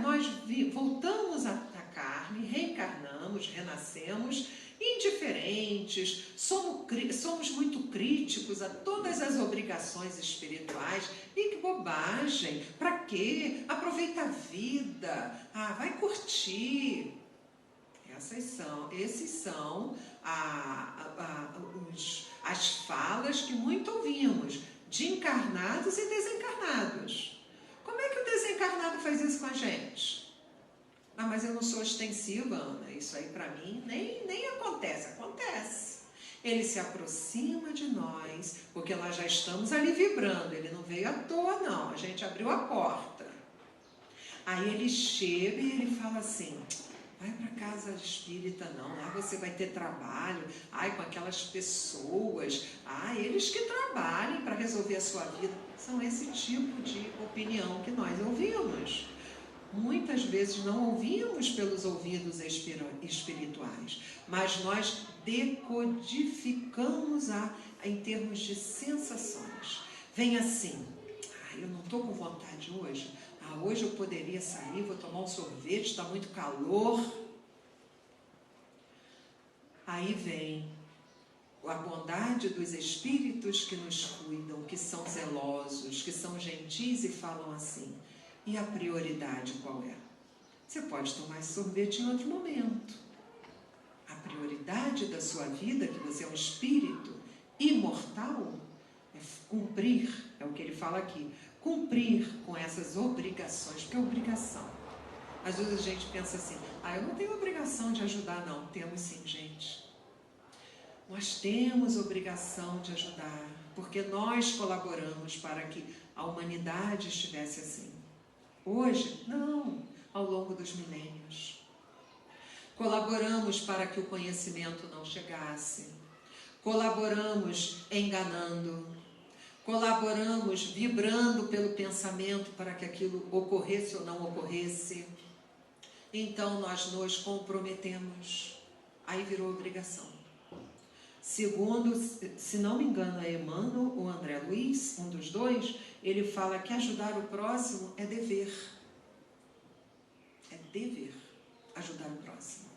nós voltamos à carne, reencarnamos, renascemos, indiferentes, somos muito críticos a todas as obrigações espirituais. E que bobagem! Para quê? Aproveita a vida, vai curtir. Esses são as falas que muito ouvimos, de encarnados e desencarnados. Como é que o desencarnado faz isso com a gente? Mas eu não sou ostensiva, Ana, isso aí para mim nem acontece. Acontece. Ele se aproxima de nós, porque nós já estamos ali vibrando, ele não veio à toa não, a gente abriu a porta. Aí ele chega e ele fala assim: vai para casa espírita não, lá você vai ter trabalho, com aquelas pessoas, eles que trabalhem para resolver a sua vida. São esse tipo de opinião que nós ouvimos. Muitas vezes não ouvimos pelos ouvidos espirituais, mas nós decodificamos em termos de sensações. Vem assim: eu não estou com vontade hoje, hoje eu poderia sair, vou tomar um sorvete, está muito calor. Aí vem a bondade dos espíritos que nos cuidam, que são zelosos, que são gentis e falam assim: e a prioridade qual é? Você pode tomar esse sorvete em outro momento. A prioridade da sua vida, que você é um espírito imortal, é cumprir, é o que ele fala aqui, cumprir com essas obrigações, porque é obrigação. Às vezes a gente pensa assim: eu não tenho obrigação de ajudar. Não, temos sim, gente. Nós temos obrigação de ajudar, porque nós colaboramos para que a humanidade estivesse assim. Hoje, não, ao longo dos milênios. Colaboramos para que o conhecimento não chegasse. Colaboramos enganando. Colaboramos vibrando pelo pensamento para que aquilo ocorresse ou não ocorresse. Então nós nos comprometemos. Aí virou obrigação. Segundo, se não me engano, é Emmanuel ou André Luiz, um dos dois, ele fala que ajudar o próximo é dever. É dever ajudar o próximo.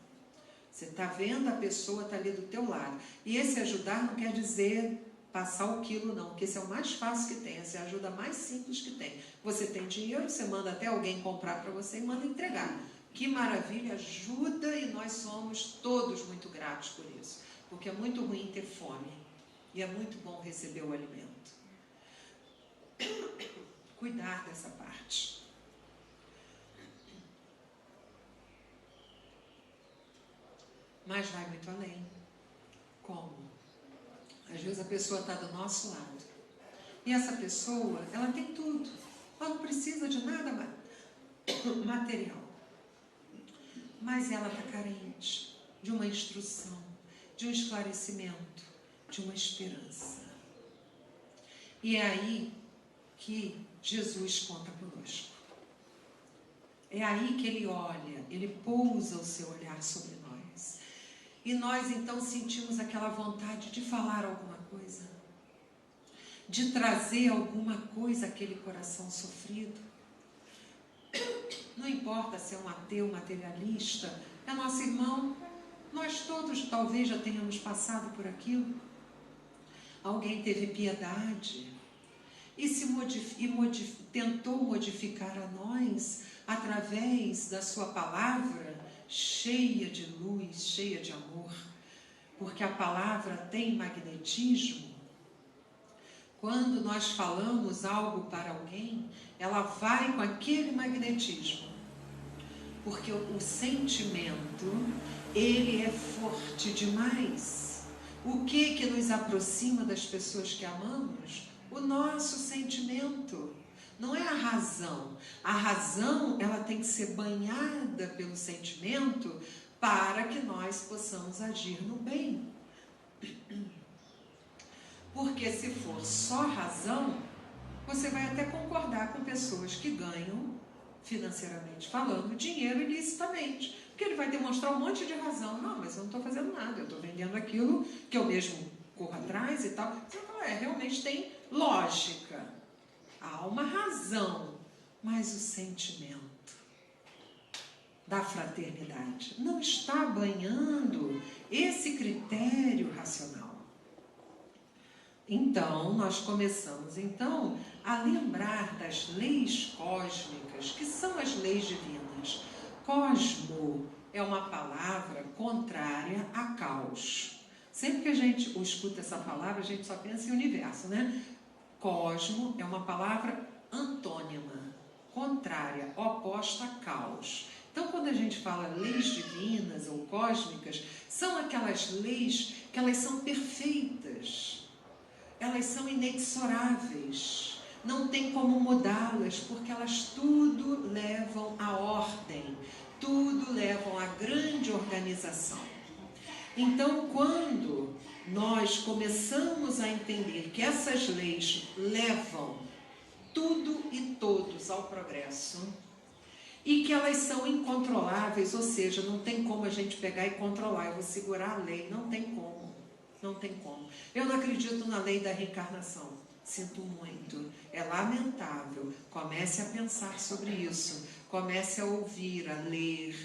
Você está vendo, a pessoa está ali do teu lado. E esse ajudar não quer dizer passar o quilo, não, porque esse é o mais fácil que tem, essa é a ajuda mais simples que tem. Você tem dinheiro, você manda até alguém comprar para você e manda entregar. Que maravilha, ajuda, e nós somos todos muito gratos por isso. Porque é muito ruim ter fome e é muito bom receber o alimento. Cuidar dessa parte. Mas vai muito além. Como? Às vezes a pessoa está do nosso lado. E essa pessoa, ela tem tudo. Ela não precisa de nada material. Mas ela está carente de uma instrução, de um esclarecimento, de uma esperança. E é aí que Jesus conta conosco. É aí que ele olha, ele pousa o seu olhar sobre nós. E nós então sentimos aquela vontade de falar alguma coisa, de trazer alguma coisa àquele coração sofrido. Não importa se é um ateu, materialista, é nosso irmão. Nós todos talvez já tenhamos passado por aquilo. Alguém teve piedade e tentou modificar a nós através da sua palavra cheia de luz, cheia de amor, porque a palavra tem magnetismo. Quando nós falamos algo para alguém, ela vai com aquele magnetismo. Porque o sentimento, ele é forte demais. O que nos aproxima das pessoas que amamos? O nosso sentimento. Não é a razão. A razão, ela tem que ser banhada pelo sentimento para que nós possamos agir no bem. Porque se for só razão, você vai até concordar com pessoas que ganham, financeiramente falando, dinheiro ilicitamente. Porque ele vai demonstrar um monte de razão. Não, mas eu não estou fazendo nada, eu estou vendendo aquilo que eu mesmo corro atrás e tal. Você fala, realmente tem lógica. Há uma razão, mas o sentimento da fraternidade não está banhando esse critério racional. Então, nós começamos a lembrar das leis cósmicas, que são as leis divinas. Cosmo é uma palavra contrária a caos. Sempre que a gente escuta essa palavra, a gente só pensa em universo, né? Cosmo é uma palavra antônima, contrária, oposta a caos. Então, quando a gente fala leis divinas ou cósmicas, são aquelas leis que elas são perfeitas. Elas são inexoráveis, não tem como mudá-las, porque elas tudo levam à ordem, tudo levam à grande organização. Então, quando nós começamos a entender que essas leis levam tudo e todos ao progresso, e que elas são incontroláveis, ou seja, não tem como a gente pegar e controlar, eu vou segurar a lei, não tem como. Não tem como. Eu não acredito na lei da reencarnação. Sinto muito. É lamentável. Comece a pensar sobre isso. Comece a ouvir, a ler.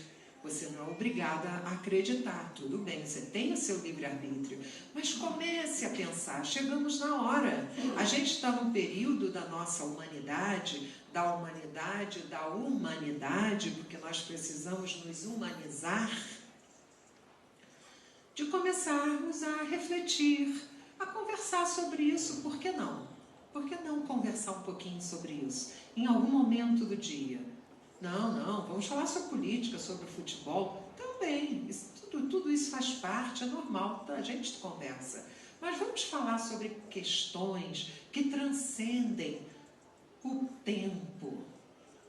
Você não é obrigada a acreditar. Tudo bem, você tem o seu livre-arbítrio. Mas comece a pensar. Chegamos na hora. A gente está num período da nossa humanidade, da humanidade, porque nós precisamos nos humanizar, de começarmos a refletir, a conversar sobre isso. Por que não? Por que não conversar um pouquinho sobre isso? Em algum momento do dia. Não, vamos falar sobre política, sobre futebol. Também, tudo isso faz parte, é normal, a gente conversa. Mas vamos falar sobre questões que transcendem o tempo,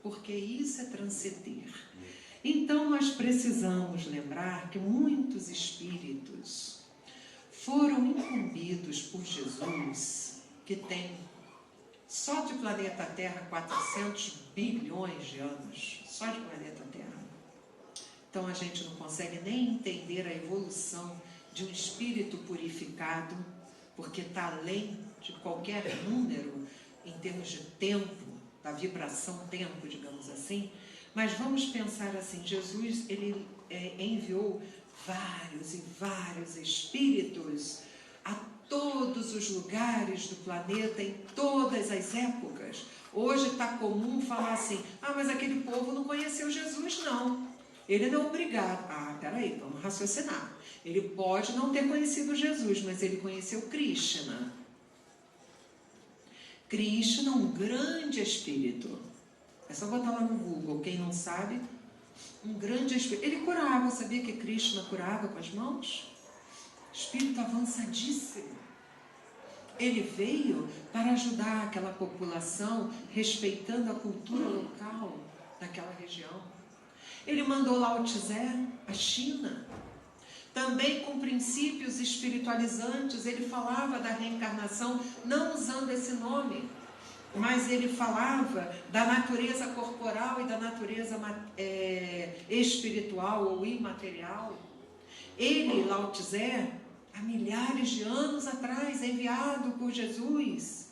porque isso é transcender. Então, nós precisamos lembrar que muitos espíritos foram incumbidos por Jesus, que tem só de planeta Terra 400 bilhões de anos, só de planeta Terra. Então, a gente não consegue nem entender a evolução de um espírito purificado, porque está além de qualquer número em termos de tempo, da vibração tempo, digamos assim. Mas vamos pensar assim, Jesus, ele enviou vários e vários espíritos a todos os lugares do planeta, em todas as épocas. Hoje está comum falar assim, mas aquele povo não conheceu Jesus, não. Ele não é obrigado. Peraí, vamos raciocinar. Ele pode não ter conhecido Jesus, mas ele conheceu Krishna. Krishna, um grande espírito. É só botar lá no Google, quem não sabe, um grande espírito. Ele curava, sabia que Krishna curava com as mãos? Espírito avançadíssimo. Ele veio para ajudar aquela população, respeitando a cultura local daquela região. Ele mandou Lao Tse, a China, também com princípios espiritualizantes. Ele falava da reencarnação, não usando esse nome, mas ele falava da natureza corporal e da natureza espiritual ou imaterial. Ele, Lao Tse, há milhares de anos atrás, enviado por Jesus,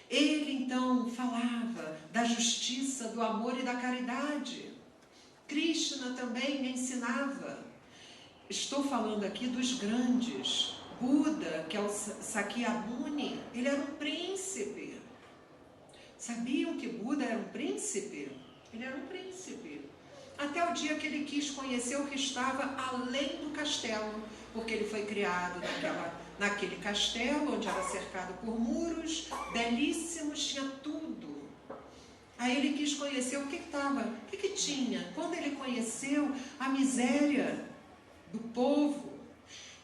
ele então falava da justiça, do amor e da caridade. Krishna também ensinava. Estou falando aqui dos grandes. Buda, que é o Sakyamuni, ele era um príncipe. Sabiam que Buda era um príncipe? Ele era um príncipe. Até o dia que ele quis conhecer o que estava além do castelo, porque ele foi criado naquele castelo, onde era cercado por muros belíssimos, tinha tudo. Aí ele quis conhecer o que tinha. Quando ele conheceu a miséria do povo,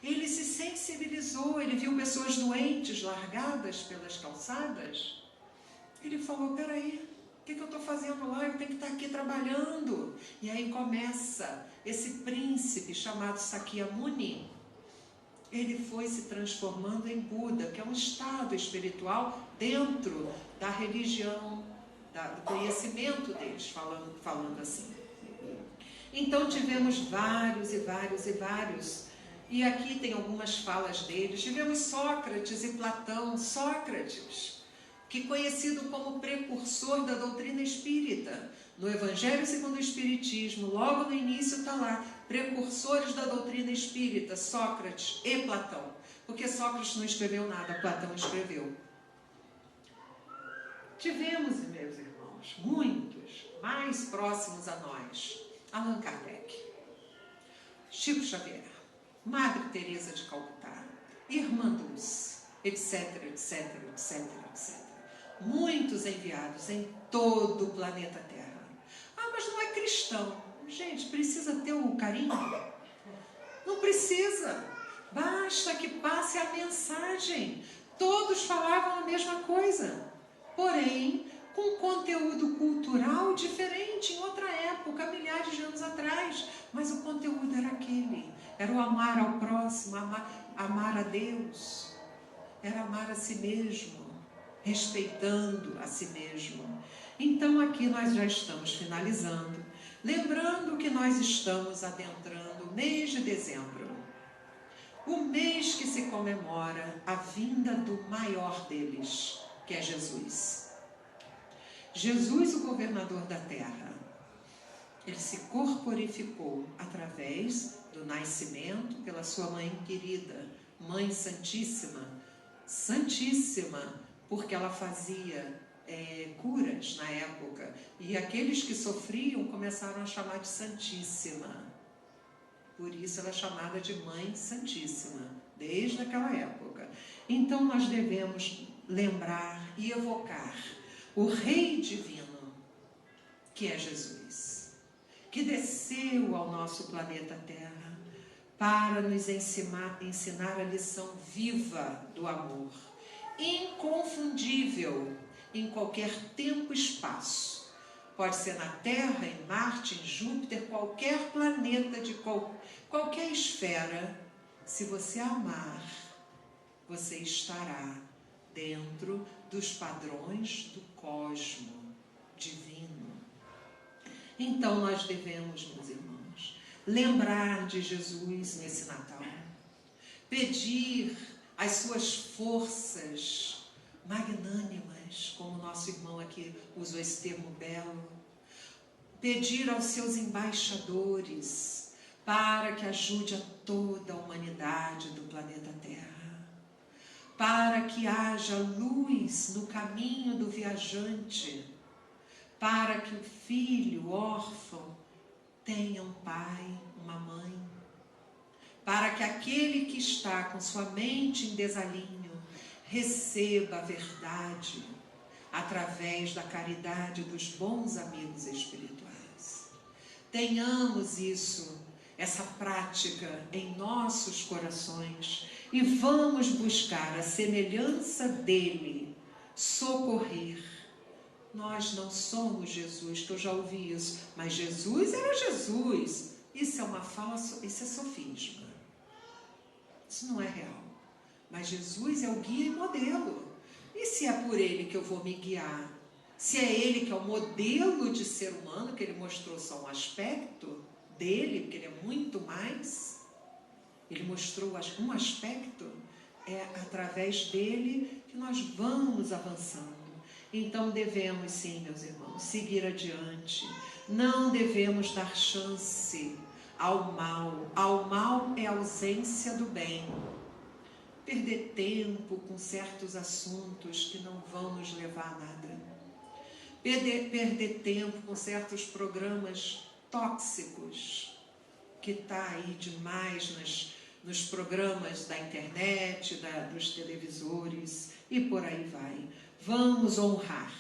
ele se sensibilizou, ele viu pessoas doentes largadas pelas calçadas. Ele falou, peraí, o que eu estou fazendo lá? Eu tenho que estar aqui trabalhando. E aí começa esse príncipe chamado Sakyamuni. Ele foi se transformando em Buda, que é um estado espiritual dentro da religião, do conhecimento deles, falando assim. Então tivemos vários e vários e vários. E aqui tem algumas falas deles. Tivemos Sócrates e Platão. Sócrates, que conhecido como precursor da doutrina espírita. No Evangelho segundo o Espiritismo, logo no início está lá, precursores da doutrina espírita, Sócrates e Platão. Porque Sócrates não escreveu nada, Platão escreveu. Tivemos, meus irmãos, muitos, mais próximos a nós, Allan Kardec, Chico Xavier, Madre Teresa de Calcutá, Irmã Dulce, etc, etc, etc, etc. Muitos enviados em todo o planeta Terra. Ah, mas não é cristão. Gente, precisa ter o carinho? Não precisa. Basta que passe a mensagem. Todos falavam a mesma coisa. Porém, com conteúdo cultural diferente em outra época, milhares de anos atrás. Mas o conteúdo era aquele. Era o amar ao próximo, amar a Deus. Era amar a si mesmo, respeitando a si mesmo. Então aqui nós já estamos finalizando, lembrando que nós estamos adentrando o mês de dezembro, o mês que se comemora a vinda do maior deles, que é Jesus. Jesus, o governador da terra, ele se corporificou através do nascimento pela sua mãe querida, Mãe Santíssima, Santíssima, porque ela fazia curas na época, e aqueles que sofriam começaram a chamar de Santíssima. Por isso ela é chamada de Mãe Santíssima, desde aquela época. Então nós devemos lembrar e evocar o Rei Divino, que é Jesus, que desceu ao nosso planeta Terra para nos ensinar a lição viva do amor, inconfundível em qualquer tempo e espaço. Pode ser na Terra, em Marte, em Júpiter, qualquer planeta de qualquer esfera. Se você amar, você estará dentro dos padrões do cosmo divino. Então nós devemos, meus irmãos, lembrar de Jesus nesse Natal, pedir as suas forças magnânimas, como o nosso irmão aqui usou esse termo belo, pedir aos seus embaixadores para que ajude a toda a humanidade do planeta Terra, para que haja luz no caminho do viajante, para que o filho órfão tenha um pai, uma mãe, para que aquele que está com sua mente em desalinho receba a verdade através da caridade dos bons amigos espirituais. Tenhamos isso, essa prática em nossos corações e vamos buscar a semelhança dele, socorrer. Nós não somos Jesus, que eu já ouvi isso, mas Jesus era Jesus. Isso é uma falsa, isso é sofisma. Isso não é real. Mas Jesus é o guia e modelo. E se é por ele que eu vou me guiar? Se é ele que é o modelo de ser humano, que ele mostrou só um aspecto dele, porque ele é muito mais, ele mostrou um aspecto, é através dele que nós vamos avançando. Então devemos sim, meus irmãos, seguir adiante. Não devemos dar chance ao mal. Ao mal é a ausência do bem. Perder tempo com certos assuntos que não vão nos levar a nada. Perder tempo com certos programas tóxicos, que está aí demais nos programas da internet, dos televisores, e por aí vai. Vamos honrar